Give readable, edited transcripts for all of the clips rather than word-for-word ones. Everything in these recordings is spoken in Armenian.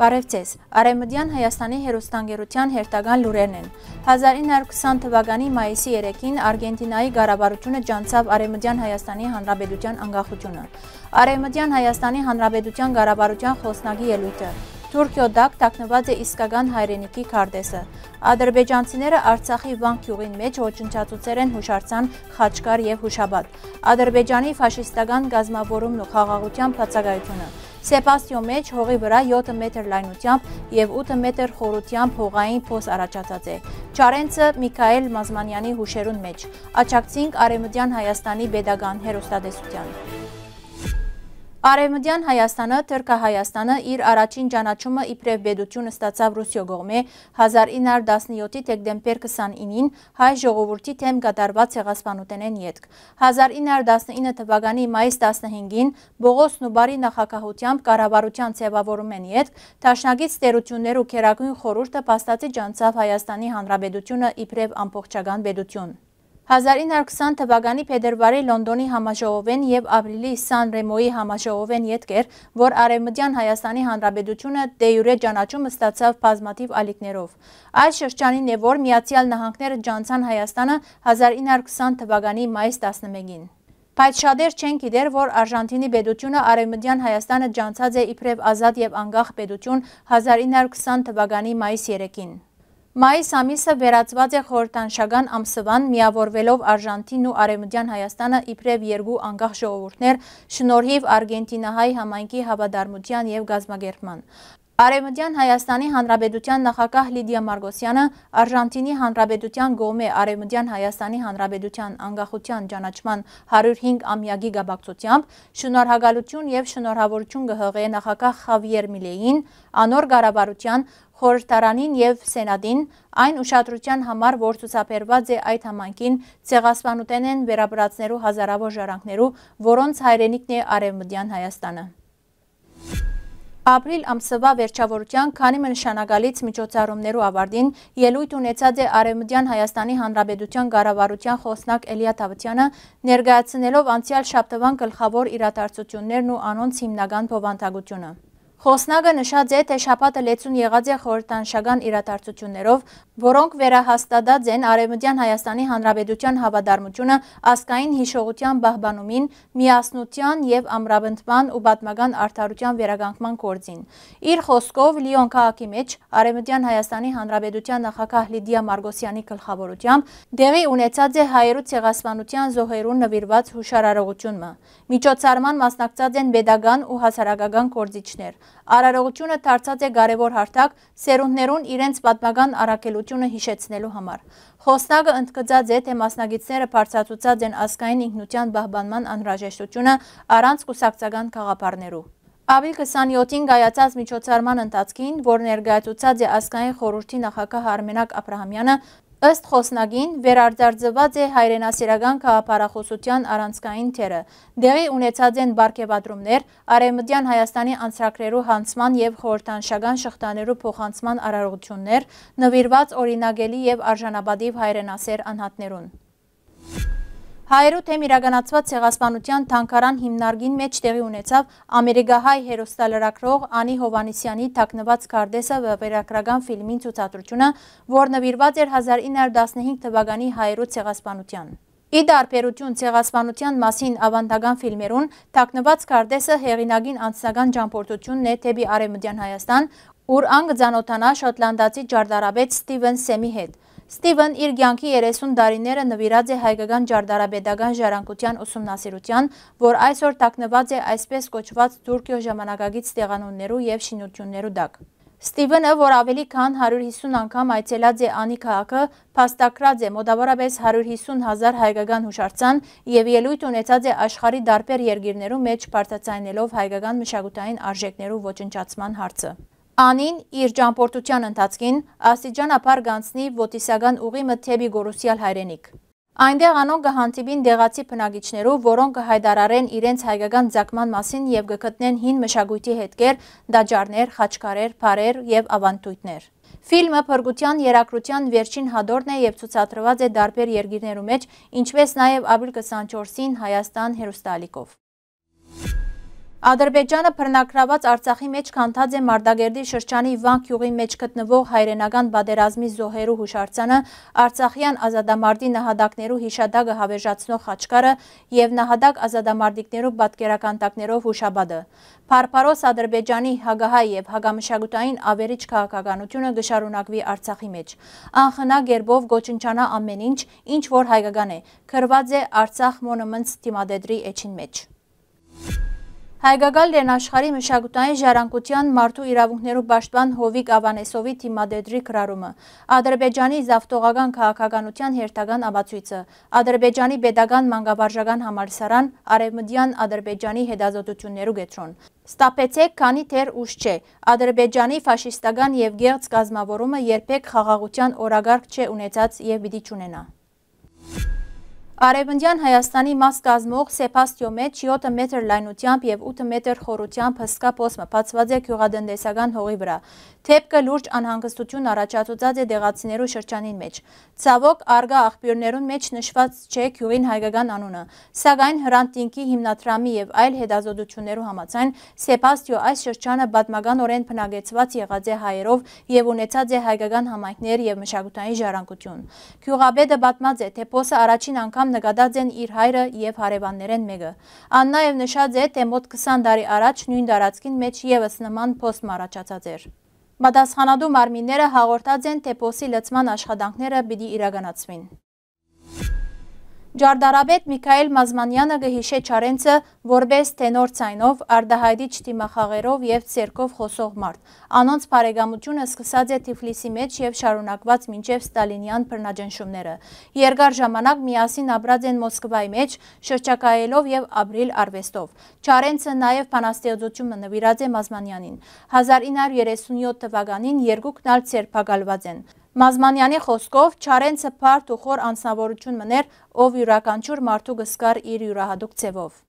Բարև ձեզ, Արևմտյան Հայաստանի հեռուստաընկերության հերթական լուրերն են։ 1920 թվականի մայիսի 3-ին Արգենտինայի ղարաբարությունը ջանցավ Արևմտյան Հայաստանի Հանրապետության անկախությունը։ Արևմտյան Հայաստանի Հանրապետության ղարաբարության խոսնակի ելույթը։ Թուրքիո դակ թաքնված է իսկական հայրենիքի քարտեզը։ Ադրբեջանցիները Արցախի Վանք գյուղին մեջ ոչնչացուցել են հուշարձան, խաչկար եւ հուշաբադ։ Ադրբեջանի ֆաշիստական գազམավորումն ու խաղաղության բացակայությունը։ Սեպաստիո մեջ հողի վրա 7 մետր լայնությամբ եւ 8 մետր խորությամբ հողային փոս առաջացած է։ Չարենցը Միքայել Մազմանյանի հուշերուն մեջ։ Աչակցինք Արևմտյան Հայաստանի pedagogan հերոստատեսության։ Արևմտյան Հայաստանը, Թրքահայաստանը իր առաջին ճանաչումը իբրև պետություն ստացավ Ռուսիո կողմէ 1917-ի դեկտեմբեր 29-ին հայ ժողովրդի թեմ կատարված ցեղասպանութենեն ետք։ 1919 թվականի մայիս 15-ին Բողոս Նուբարի նախագահությամբ կառավարության ձևավորում են ետք, Դաշնակից տերություններ ու Քերագույն խորհուրդը փաստացի ջանցավ Հայաստանի Հանրապետությունը իբրև ամբողջական պետություն։ 1920 թվականի փետրվարի Լոնդոնի համաժողովեն եւ ապրիլի Սան Ռեմոյի համաժողովեն ետքեր, որ Արևմտյան Հայաստանի Հանրապետությունը դե յուրե ճանաչում ստացավ բազմաթիվ ալիքներով։ Այս շրջանին է, որ Միացյալ Նահանգները ջանցան Հայաստանը 1920 թվականի մայիս 11-ին։ Բայց շատեր չեն գիտեր, որ Արժանտինի պետությունը Արևմտյան Հայաստանը ջանցած է իբրև ազատ եւ անկախ պետություն 1920 թվականի մայիս 3-ին։ Մայիս ամիսը վերածված է խորհրդանշական ամսվան, միավորվելով Արժանտինն ու Արևմտյան Հայաստանը իբրև երկու անկախ ժողովուրդներ շնորհիվ Արգենտինահայ համայնքի հավատարմության եւ գազམ་ակերպման։ Արևմտյան Հայաստանի Հանրապետության նախագահ Լիդիա Մարգոսյանը Արժանտինի Հանրապետության կողմէ Արևմտյան Հայաստանի Հանրապետության անկախության ճանաչման 105-ամյակի կապակցությամբ շնորհակալություն եւ շնորհավորություն կհղե նախագահ Խավիեր Միլեին, անոր կառավարության խորհրդարանին եւ սենատին այն ուշադրության համար, որ ցուցաբերված է այդ համայնքին ցեղասպանութեն են վերապրածներու հազարավոր ժառանգներու, որոնց հայրենիքն է Արևմտյան Հայաստանը։ Ապրիլ ամսվա վերջավորության քանի նշանակալից միջոցառումներու ավարտին ելույթ ունեցած է Արևմտյան Հայաստանի Հանրապետության կառավարության խոսնակ Էլիա Թավթյանը, ներկայացնելով անցյալ շաբթվան գլխավոր իրադարձություններն ու անոնց հիմնական բովանդակությունը։ Խոսնակը նշած է, թե շաբաթը լեցուն եղած է խորհրդանշական իրադարձություններով, որոնք վերահաստատած են Արևմտյան Հայաստանի Հանրապետության հավատարմությունը ազգային հիշողության պահպանումին, միասնության եւ ամրապնդման ու պատմական արդարության վերականգնման գործին։ Իր խոսքով Լիոն քաղաքի մեջ Արևմտյան Հայաստանի Հանրապետության նախագահ Լիդիա Մարգոսյանի գլխավորությամբ դեղի ունեցած է հայերու ցեղասպանության զոհերուն նվիրված հուշարարողությունը։ Միջոցառման մասնակցած են pedagogan ու հասարակական գործիչներ։ Արարողությունը դարձած է կարևոր հարթակ սերունդներուն իրենց պատմական առաքելությունը հիշեցնելու համար։ Խոսնակը ընդգծած է, թե մասնագետները բարձրացուցած են ազգային ինքնության պահպանման անհրաժեշտությունը առանց կուսակցական գաղափարներու։ Ապրիլ 27-ին կայացած միջոցառման ընթացքին, որ ներկայացուցած է ազգային խորհրդի նախագահ Արմենակ Աբրահամյանը, ըստ խոսնակին վերարձակված է հայրենասիրական գաղափարախոսության առանցքային թերը։ Դեղի ունեցած են բարգեւադրումներ, Արևմտյան Հայաստանի անցրակրերու հանձնման եւ խորհրդանշական շղթաներու փոխանցման արարողություններ, նվիրված օրինագելի եւ արժանապատիվ հայրենասեր անհատներուն։ Հայերու թեմ իրականացված ցեղասպանության թանգարան հիմնարկին մեջ տեղի ունեցավ ամերիկահայ հերոստալրակրող Անի Հովանեսյանի թաքնված քարտեզը վերագրական ֆիլմին ցուցադրությունը, որ նվիրված էր 1915 թվականի հայերու ցեղասպանության։ Ի դարբերություն ցեղասպանության մասին ավանդական ֆիլմերուն, թաքնված քարտեզը հեղինակին անձնական ճամփորդությունն է դեպի Արևմտյան Հայաստան, ուր ան կծանոթանա շոտլանդացի ջարդարապետ Ստիվեն Սեմի հետ։ Ստիվեն իր կյանքի 30 տարիները նվիրած է հայկական ջարդարապետական ժառանգության ուսումնասիրության, որ այսօր թաքնված է այսպես կոչված Թուրքիո ժամանակակից տեղանուններու եւ շինություններու տակ։ Ստիվենը, որ ավելի քան 150 անգամ այցելած է Անի քաղաքը, փաստագրած է մոտավորապես 150,000 հայկական հուշարձան եւ ելույթ ունեցած է աշխարհի տարբեր երկիրներու մեջ բարձրացնելով հայկական մշակութային արժեքներու ոչնչացման հարցը։ Անին իր ճամփորդության ընթացքին աստիճանաբար գանցնի ոտիսական ուղիմը թեպի գորուսյալ հայրենիք։ Այնտեղ անոնք կհանդիպին դեղացի բնակիչներու, որոնք կհայտարարեն իրենց հայկական ծագման մասին եւ կգտնեն հին մշակույթի հետքեր, դաջարներ, խաչքարեր, փարեր եւ ավանդույթներ։ Ֆիլմը փրկության երակրության վերջին հադորն է եւ ցուցադրված է տարբեր երկիրներու մեջ, ինչպես նաեւ ապրիլ 24-ին Հայաստան հերոստալիկով։ Ադրբեջանը բռնակրաված Արցախի մեջ քանդած է Մարտակերտի շրջանի Վան գյուղի մեջ գտնվող հայրենական պատերազմի զոհերու հուշարձանը, Արցախյան ազատամարտի նահատակներու հիշադակը հավերժացնող խաչքարը եւ նահատակ ազատամարտիկներու պատկերական տակներով հուշաբադը։ Փարփարոս Ադրբեջանի հագահայ եւ հագամշակութային ավերիչ քաղաքականությունը գշարունակվի Արցախի մեջ։ Անխնա գերբով գոչնչանա ամեն ինչ որ հայկական է, քրված է Արցախ Monuments թիմադեդրի էջին մեջ։ Հայկական լենաշխարհի մշակութային ժառանգության մարդու իրավունքներու պաշտպան Հովիկ Ավանեսովի թիմադեդրի կրառումը, Ադրբեջանի զավթողական քաղաքականության հերթական ապացույցը, Ադրբեջանի պետական մանկավարժական համալսարան, Արևմտյան Ադրբեջանի հետազոտություններու կենտրոն։ Ստապեցեք, քանի թեր ուշ չէ, Ադրբեջանի ֆաշիստական եւ գեղձ կազմավորումը երբեք խաղաղության օրագարկ չէ ունեցած եւ պիտի չունենա։ Արևմտյան Հայաստանի մաս կազմող Սեփաստիո մեջ 7 մետր լայնությամբ եւ 8 մետր խորությամբ հսկա պոսմը բացված է գյուղատնտեսական հողի վրա։ Թեփքը լուրջ անհանգստություն առաջացուցած է դեղացիներու շրջանին մեջ։ Ցավոք արգա աղբյուրներուն մեջ նշված չէ գյուղին հայկական անունը, սակայն Հրանտ Տինքի հիմնադրամի եւ այլ հետազոտություններու համաձայն Սեփաստիո այս շրջանը պատմականորեն բնակեցված եղած է հայերով եւ ունեցած է հայկական համայնքներ եւ մշակութային ժառանգություն։ Գյուղաբեդը պատմած է, թե պոսը առաջին անգամ նկատած են իր հայրը եւ հարևաններեն մեկը։ Ան նաեւ նշած է, թե մոտ 20 տարի առաջ նույն տարածքին մեջ եւս նման պոստ առաջացած էր։ Պատասխանատու մարմինները հաղորդած են, թե պոսի լցման աշխատանքները պիտի իրականացվին։ Ջարդարաբեդ Միքայել Մազմանյանը գհիշե Չարենցը որպես տենոր ցայնով, արդահայտիչ թիմախաղերով եւ ցերկով խոսող մարդ։ Անոնց բարեկամությունը սկսած է Թիֆլիսի մեջ եւ շարունակված մինչեւ ստալինյան բռնաճնշումները։ Երկար ժամանակ միասին ապրած են Մոսկվայի մեջ, շրջակայելով եւ ապրիլ արվեստով։ Չարենցը նաեւ բանաստեղծություն նվիրած է Մազմանյանին։ 1937 թվականին երկուքն ալ ցերպակալված են։ Մազմանյանի խոսքով Չարենցը բարդ ու խոր անձնավորություն մներ, ով յուրաքանչյուր մարդու գսկար իր յուրահատուկ ձևով։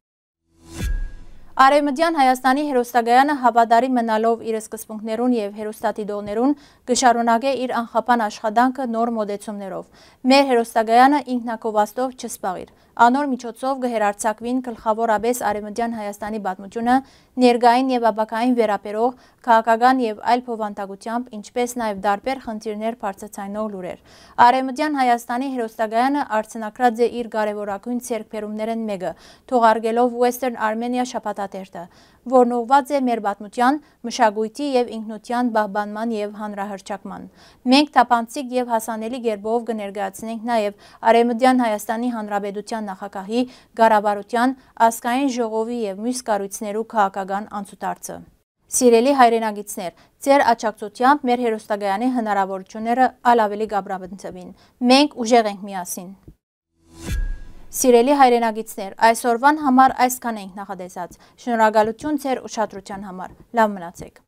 Արևմտյան Հայաստանի հերոստակայանը հավատարի մնալով իր սկզբունքներուն եւ հերոստատիդողներուն գշարունակե իր անխափան աշխատանքը նոր մոդեցումներով։ Մեր հերոստակայանը ինքնակովաստով չսպաղիր։ Անոր միջոցով գհերարցակվին գլխավորապես Արևմտյան Հայաստանի պատմությունը, ներգային եւ ապակային վերապերող քաղաքական եւ այլ փոխանցությամբ, ինչպես նաեւ դարբեր խնդիրներ բարձրացնող լուրեր։ Արևմտյան Հայաստանի հերոստակայանը արցնակրած է իր կարևորագույն ցերկբերումներն մեկը, թողարկելով Western Armenia շաբաթաթերթը, որն ուղղված է մեր պատմության, մշակույթի եւ ինքնության պահպանման եւ հանրահռչակման։ Մենք թափանցիկ եւ հասանելի կերպով կներկայացնենք նաեւ Արևմտյան Հայաստանի Հանրապետության նախագահի, ղարավարության, ազգային ժողովի եւ մյուս կառույցներու քաղաքական անցուդարձը։ Սիրելի հայրենագիտներ, ձեր աջակցությամբ մեր հերոստակայանի հնարավորությունները ավելի կապրապնդվին։ Մենք ուժեղ ենք միասին։ Սիրելի հայրենագիտներ, այսօրվան համար այսքան ենք նախատեսած։ Շնորհակալություն ձեր ուշադրության համար։ Լավ մնացեք։